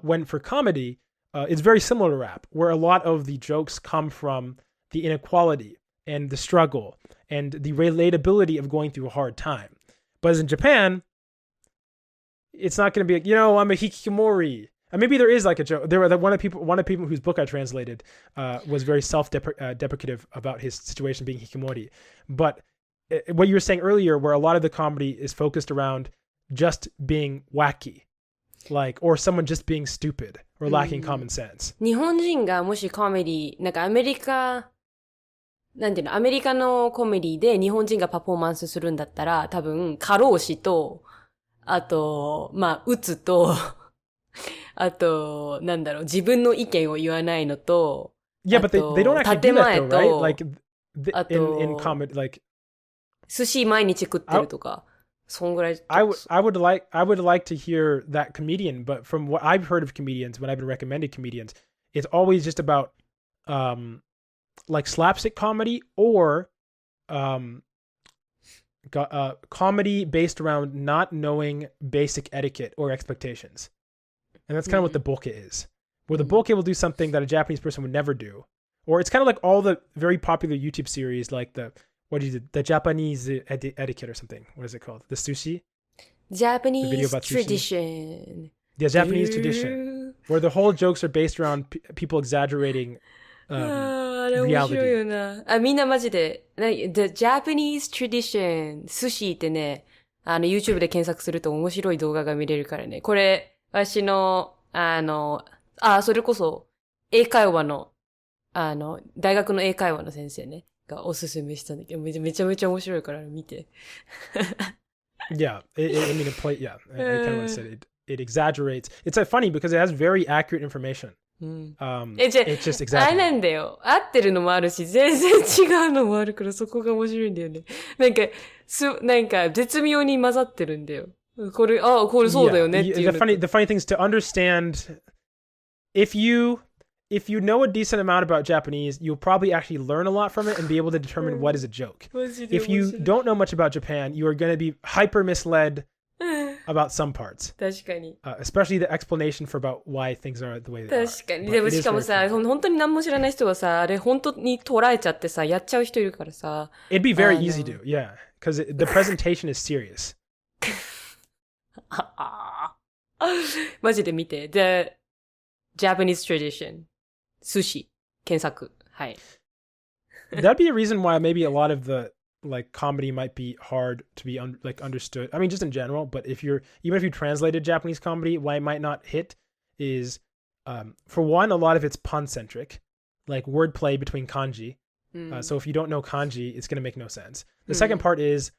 When for comedy, it's very similar to rap, where a lot of the jokes come from the inequality and the struggle and the relatability of going through a hard time. But as in Japan, it's not going to be like, I'm a hikikomori. Maybe there is like a joke. There were one of the people whose book I translated was very self-deprecative about his situation being hikikomori. But what you were saying earlier, where a lot of the comedy is focused around just being wacky, or someone just being stupid or lacking common sense. 日本人がもしコメディ、なんかアメリカなんていうの、アメリカのコメディで日本人がパフォーマンスするんだったら、多分、過労死と、あと、うつと、あと、なんだろう、自分の意見を言わないのと、Yeah, but they don't actually do that though, right? Like in comedy, like 寿司毎日食ってるとか、そんぐらい。I would like to hear that comedian, but from what I've heard of comedians, when I've been recommended comedians, it's always just about like slapstick comedy or comedy based around not knowing basic etiquette or expectations. And that's kind of what the bokeh is. Where the bokeh will do something that a Japanese person would never do. Or it's kind of like all the very popular YouTube series, like the Japanese etiquette or something. What is it called? The Sushi? Japanese tradition. The Japanese tradition. Where the whole jokes are based around people exaggerating reality. みんなマジで、The Japanese tradition. Sushi ってね、YouTube で検索すると面白い動画が見れるからね。これ、私の、それこそ、英会話の、大学の英会話の先生ね、がおすすめしたんだけど、めちゃめちゃ面白いから見て。Yeah, I mean, I kind of want to say it exaggerates. It's funny because it has very accurate information. It's just exaggerating. あれなんだよ。合ってるのもあるし、全然違うのもあるから、そこが面白いんだよね。なんか、絶妙に混ざってるんだよ。これそうだよねっていう。The funny thing is to understand, if you know a decent amount about Japanese, you'll probably actually learn a lot from it and be able to determine what is a joke. If you don't know much about Japan, you are going to be hyper misled about some parts. 確かに。Especially the explanation for about why things are the way they are. 確かに。でもしかもさ、本当に何も知らない人はさ、あれ本当に捉えちゃってさ、やっちゃう人いるからさ。It'd be very easy to, yeah. Because the presentation is serious. マジで見て。The Japanese tradition. Sushi. 検索。はい。That'd be a reason why maybe a lot of the like comedy might be hard to be understood. I mean, just in general, but even if you translated Japanese comedy, why it might not hit is, for one, a lot of it's pun-centric, like wordplay between kanji. So if you don't know kanji, it's going to make no sense. The second part is,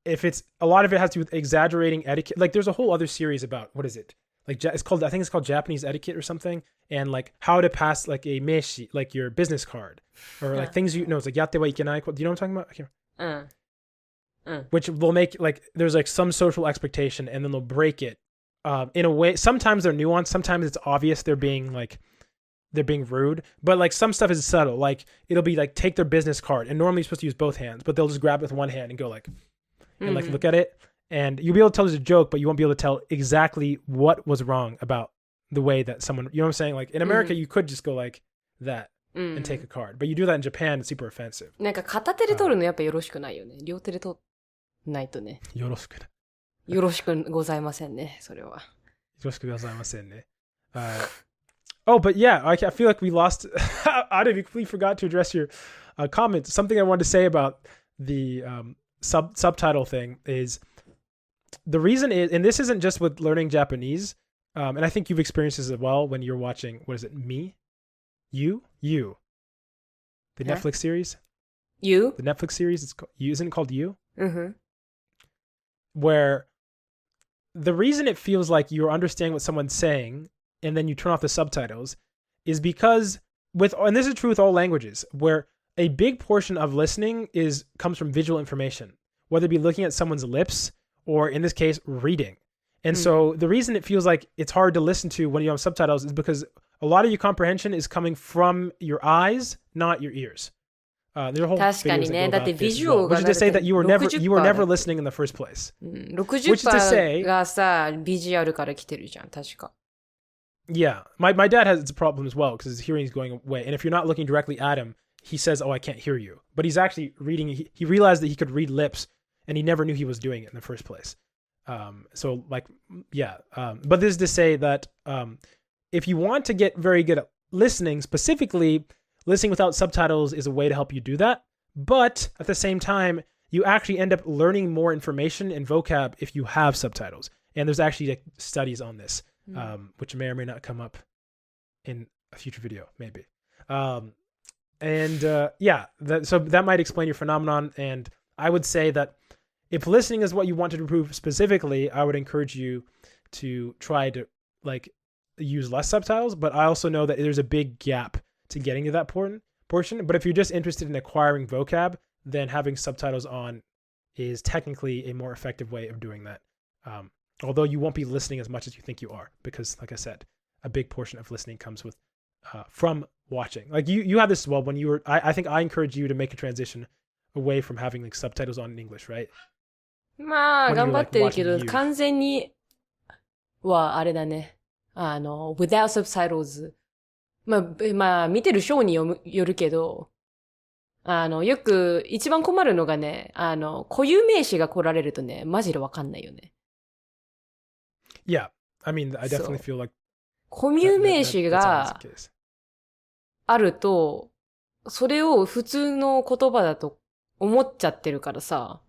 a lot of it has to do with exaggerating etiquette. Like there's a whole other series about, what is it? Like I think it's called Japanese etiquette or something, and like how to pass like a meshi, like your business card, or like things it's like yatte wa ikenai. Do you know what I'm talking about? Which will make like there's like some social expectation, and then they'll break it in a way. Sometimes they're nuanced, sometimes it's obvious they're being rude, but like some stuff is subtle. Like it'll be like take their business card, and normally you're supposed to use both hands, but they'll just grab it with one hand and go like, and like look at it. And you'll be able to tell there's a joke, but you won't be able to tell exactly what was wrong about the way that someone, you know what I'm saying? Like in America, you could just go like that and take a card. But you do that in Japan, it's super offensive. なんか片手で取るのやっぱよろしくないよね。両手で取らないとね。よろしくございませんね、それは。よろしくございませんね。Oh, but yeah, I feel like we lost, I completely forgot to address your comments. Something I wanted to say about the subtitle thing is, the reason is, and this isn't just with learning Japanese, and I think you've experienced this as well when you're watching, what is it, You? The Netflix series? You? The Netflix series, isn't it called You? Mm-hmm. Where the reason it feels like you're understanding what someone's saying, and then you turn off the subtitles, is because and this is true with all languages, where a big portion of listening comes from visual information, whether it be looking at someone's lips, or in this case, reading. And so the reason it feels like it's hard to listen to when you have subtitles is because a lot of your comprehension is coming from your eyes, not your ears. There are whole videos that go about this as well, which is to say that you were never listening in the first place. 60% がさ、ビジュアルから来てるじゃん、確か。Yeah, my dad has a problem as well because his hearing is going away. And if you're not looking directly at him, he says, "Oh, I can't hear you." But he's actually reading. He realized that he could read lips, and he never knew he was doing it in the first place. So like, yeah. But this is to say that if you want to get very good at listening, specifically, listening without subtitles is a way to help you do that. But at the same time, you actually end up learning more information and vocab if you have subtitles. And there's actually like, studies on this, which may or may not come up in a future video, maybe. And so that might explain your phenomenon. And I would say that if listening is what you want to improve specifically, I would encourage you to try to like use less subtitles. But I also know that there's a big gap to getting to that portion. But if you're just interested in acquiring vocab, then having subtitles on is technically a more effective way of doing that. Although you won't be listening as much as you think you are, because like I said, a big portion of listening comes with from watching. Like you had this as well when you were, I think I encouraged you to make a transition away from having like subtitles on in English, right? まあ、 When 頑 you're 張 like ってるけ watching ど、 you. 完全には、あれだね。without subtitles。まあ、見てる章によるけど、よく、一番困るのがね、固有名詞が来られるとね、マジでわかんないよね。Yeah. I mean, I definitely feel like 固有名詞 that's always が the case. あると、それを普通の言葉だと思っちゃってるからさ、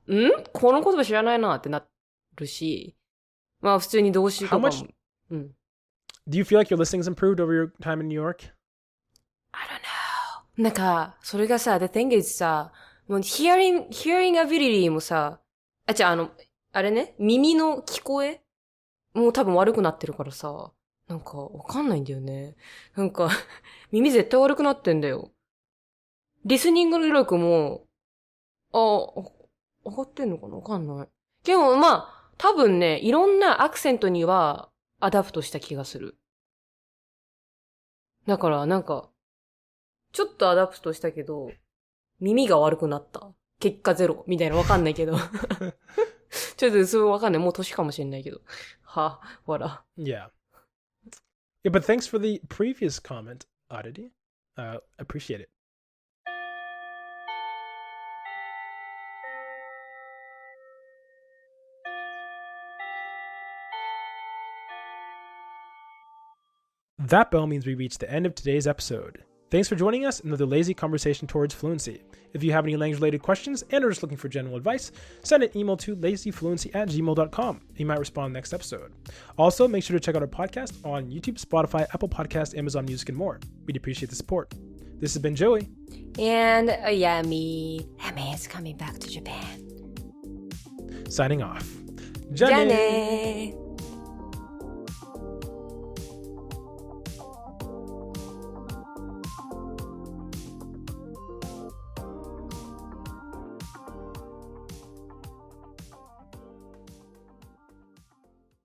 この言葉知らないなってなるし、まあ普通に動詞とかも。Do you feel like your listening's improved over your time in New York? I don't know. なんか、それがさ、the thing is さ、もう hearing ability もさ、あれね、耳の聞こえもう多分悪くなってるからさ、なんかわかんないんだよね。なんか、耳絶対悪くなってんだよ。リスニングの力も、上がってんのかなわかんない。でもまあ、多分ね、いろんなアクセントにはアダプトした気がする。だからなんか、ちょっとアダプトしたけど、耳が悪くなった。結果ゼロ。みたいなわかんないけど。ちょっとそうわかんない。もう年かもしれないけど。ほら。Yeah. Yeah, but thanks for the previous comment, Aditi. Appreciate it. That bell means we reached the end of today's episode. Thanks for joining us in another lazy conversation towards fluency. If you have any language-related questions and are just looking for general advice, send an email to lazyfluency@gmail.com. You might respond next episode. Also, make sure to check out our podcast on YouTube, Spotify, Apple Podcasts, Amazon Music, and more. We'd appreciate the support. This has been Joey. And Ayami. Amy is coming back to Japan. Signing off. じゃあねー。